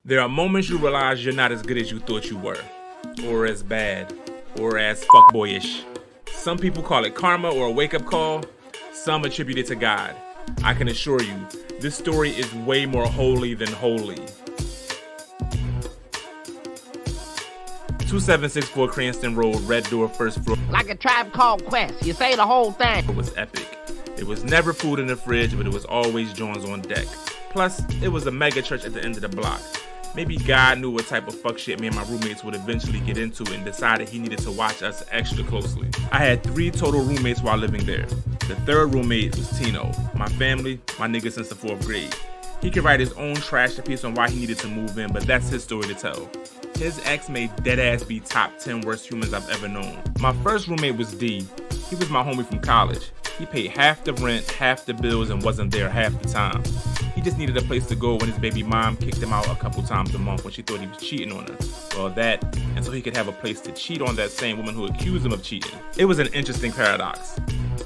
There are moments you realize you're not as good as you thought you were, or as bad, or as fuckboyish. Some people call it karma or a wake-up call, some attribute it to God. I can assure you, this story is way more holy than holy. 2764 Cranston Road, red door, first floor. Like a Tribe Called Quest, you say the whole thing. It was epic. It was never food in the fridge, but it was always jawns on deck. Plus, it was a mega church at the end of the block. Maybe God knew what type of fuck shit me and my roommates would eventually get into and decided he needed to watch us extra closely. I had 3 total roommates while living there. The third roommate was Tino, my family, my nigga since the 4th grade. He could write his own trash piece on why he needed to move in, but that's his story to tell. His ex made deadass be top 10 worst humans I've ever known. My first roommate was D. He was my homie from college. He paid half the rent, half the bills, and wasn't there half the time. He just needed a place to go when his baby mom kicked him out a couple times a month when she thought he was cheating on her. Well, that, and so he could have a place to cheat on that same woman who accused him of cheating. It was an interesting paradox.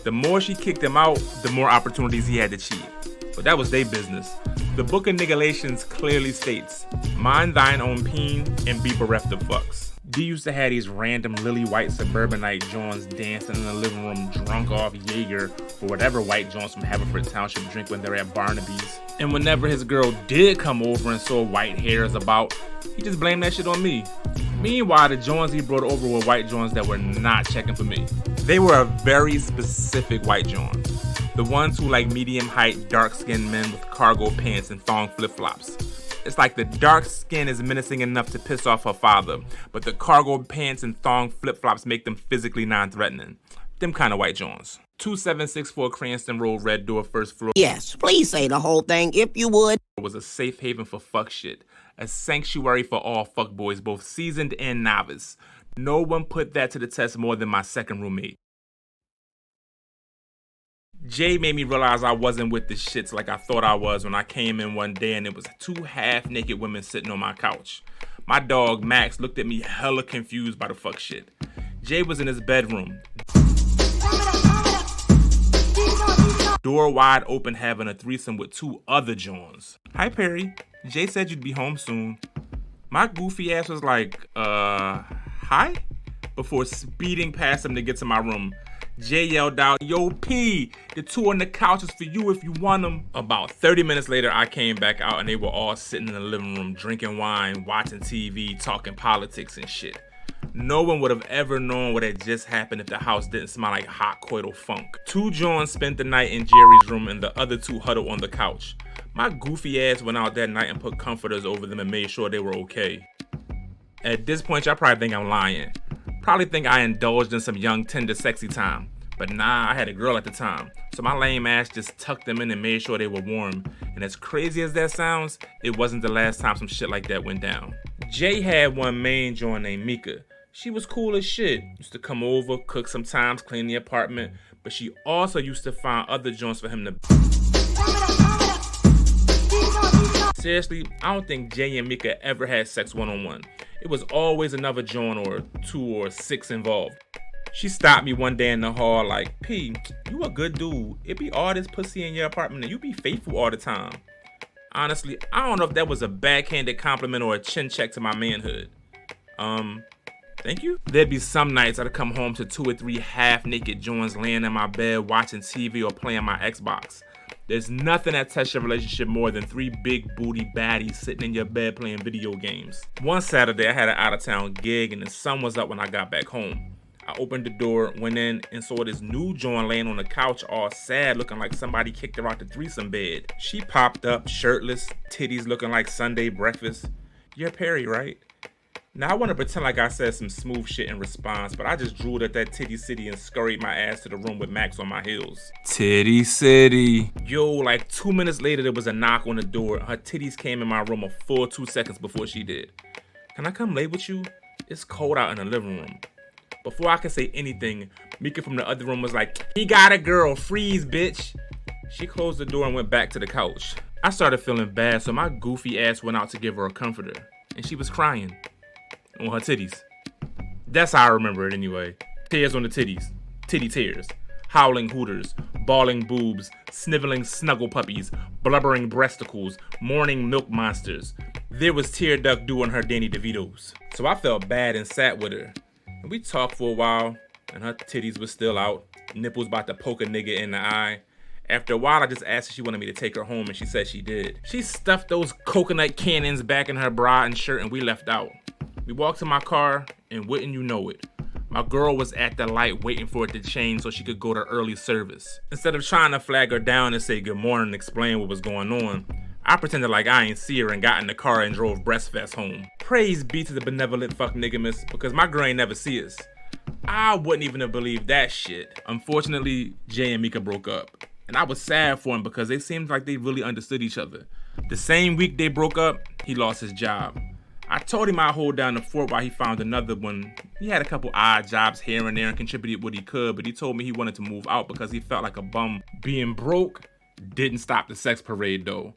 The more she kicked him out, the more opportunities he had to cheat. But that was their business. The Book of Nigalations clearly states, mind thine own peen and be bereft of fucks. D used to have these random lily white suburbanite Johns dancing in the living room drunk off Jaeger or whatever white Johns from Haverford Township drink when they're at Barnaby's. And whenever his girl did come over and saw white hairs about, he just blamed that shit on me. Meanwhile, the Johns he brought over were white Johns that were not checking for me. They were a very specific white John. The ones who like medium height, dark skinned men with cargo pants and thong flip flops. It's like the dark skin is menacing enough to piss off her father, but the cargo pants and thong flip-flops make them physically non-threatening. Them kind of white Johns. 2764 Cranston Road, red door, first floor. Yes, please say the whole thing if you would. It was a safe haven for fuck shit. A sanctuary for all fuckboys, both seasoned and novice. No one put that to the test more than my second roommate. Jay made me realize I wasn't with the shits like I thought I was when I came in one day and it was 2 half-naked women sitting on my couch. My dog, Max, looked at me hella confused by the fuck shit. Jay was in his bedroom, door wide open, having a threesome with 2 other Johns. Hi, Perry. Jay said you'd be home soon. My goofy ass was like, hi? Before speeding past him to get to my room. Jay yelled out, yo P, the 2 on the couch is for you if you want them. About 30 minutes later, I came back out and they were all sitting in the living room, drinking wine, watching TV, talking politics and shit. No one would have ever known what had just happened if the house didn't smell like hot coital funk. 2 Johns spent the night in Jerry's room and the other 2 huddled on the couch. My goofy ass went out that night and put comforters over them and made sure they were okay. At this point, y'all probably think I'm lying. Probably think I indulged in some young, tender, sexy time. But nah, I had a girl at the time. So my lame ass just tucked them in and made sure they were warm. And as crazy as that sounds, it wasn't the last time some shit like that went down. Jay had one main joint named Mika. She was cool as shit. Used to come over, cook sometimes, clean the apartment. But she also used to find other joints for him to... Seriously, I don't think Jay and Mika ever had sex one-on-one. It was always another joint or 2 or 6 involved. She stopped me one day in the hall like, P, you a good dude. It be all this pussy in your apartment and you be faithful all the time. Honestly, I don't know if that was a backhanded compliment or a chin check to my manhood. Thank you? There'd be some nights I'd come home to 2 or 3 half-naked joints laying in my bed watching TV or playing my Xbox. There's nothing that tests your relationship more than 3 big booty baddies sitting in your bed playing video games. One Saturday, I had an out-of-town gig and the sun was up when I got back home. I opened the door, went in, and saw this new joint laying on the couch all sad, looking like somebody kicked her out the threesome bed. She popped up, shirtless, titties looking like Sunday breakfast. You're Perry, right? Now I want to pretend like I said some smooth shit in response, but I just drooled at that titty city and scurried my ass to the room with Max on my heels. Titty city. Yo, like 2 minutes later there was a knock on the door. Her titties came in my room a full 2 seconds before she did. Can I come lay with you? It's cold out in the living room. Before I could say anything, Mika from the other room was like, he got a girl, freeze bitch. She closed the door and went back to the couch. I started feeling bad, so my goofy ass went out to give her a comforter. And she was crying. On her titties. That's how I remember it anyway. Tears on the titties. Titty tears. Howling hooters. Bawling boobs. Sniveling snuggle puppies. Blubbering breasticles. Mourning milk monsters. There was tear duct dew on her Danny DeVito's. So I felt bad and sat with her. And we talked for a while, and her titties was still out. Nipples about to poke a nigga in the eye. After a while, I just asked if she wanted me to take her home, and she said she did. She stuffed those coconut cannons back in her bra and shirt, and we left out. We walked to my car, and wouldn't you know it, my girl was at the light waiting for it to change so she could go to early service. Instead of trying to flag her down and say good morning and explain what was going on, I pretended like I ain't see her and got in the car and drove breastfest home. Praise be to the benevolent fuck niggamus, because my girl ain't never see us. I wouldn't even have believed that shit. Unfortunately, Jay and Mika broke up. And I was sad for him because they seemed like they really understood each other. The same week they broke up, he lost his job. I told him I'd hold down the fort while he found another one. He had a couple odd jobs here and there and contributed what he could, but he told me he wanted to move out because he felt like a bum. Being broke didn't stop the sex parade though.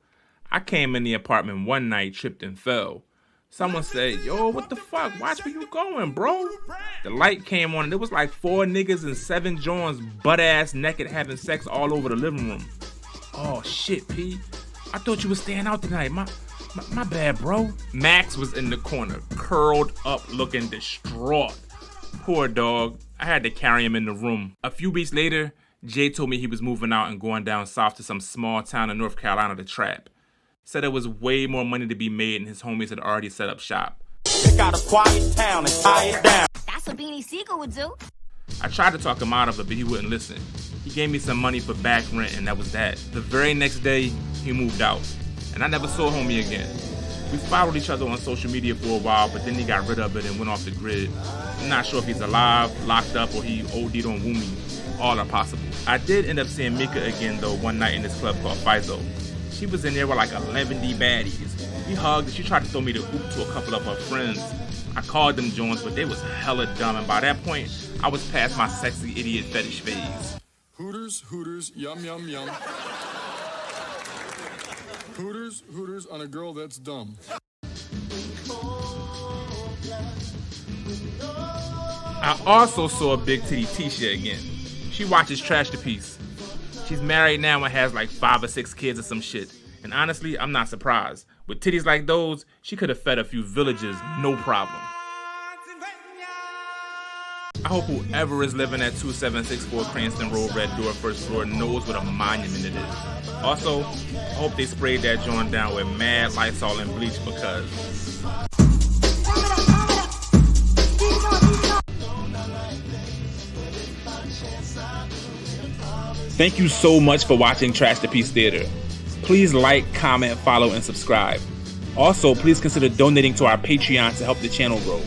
I came in the apartment one night, tripped and fell. Someone said, yo, what the fuck? Watch where you going, bro. The light came on and there was like 4 niggas and 7 jawns butt-ass naked having sex all over the living room. Oh shit, P. I thought you was staying out tonight. My bad, bro. Max was in the corner, curled up looking distraught. Poor dog. I had to carry him in the room. A few weeks later, Jay told me he was moving out and going down south to some small town in North Carolina to trap. Said there was way more money to be made and his homies had already set up shop. Pick out a quiet town and tie it down. That's what Beanie Siegel would do. I tried to talk him out of it, but he wouldn't listen. He gave me some money for back rent and that was that. The very next day, he moved out. And I never saw homie again. We followed each other on social media for a while, but then he got rid of it and went off the grid. I'm not sure if he's alive, locked up, or he OD'd on Woomy. All are possible. I did end up seeing Mika again though one night in this club called Fizo. She was in there with like 11 baddies. We hugged and she tried to throw me the hoop to a couple of her friends. I called them joints, but they was hella dumb, and by that point, I was past my sexy idiot fetish phase. Hooters, yum, yum, yum. Hooters on a girl that's dumb. I also saw Big Titty Tisha again. She watches Trash the Piece. She's married now and has like 5 or 6 kids or some shit. And honestly, I'm not surprised. With titties like those, she could have fed a few villages, no problem. I hope whoever is living at 2764 Cranston Road, Red Door, first floor knows what a monument it is. Also, I hope they sprayed that joint down with mad Lysol and bleach because... Thank you so much for watching Trash the Piece Theater. Please like, comment, follow, and subscribe. Also, please consider donating to our Patreon to help the channel grow.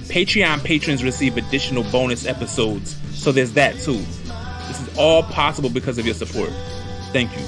Patreon patrons receive additional bonus episodes, so there's that too. This is all possible because of your support. Thank you.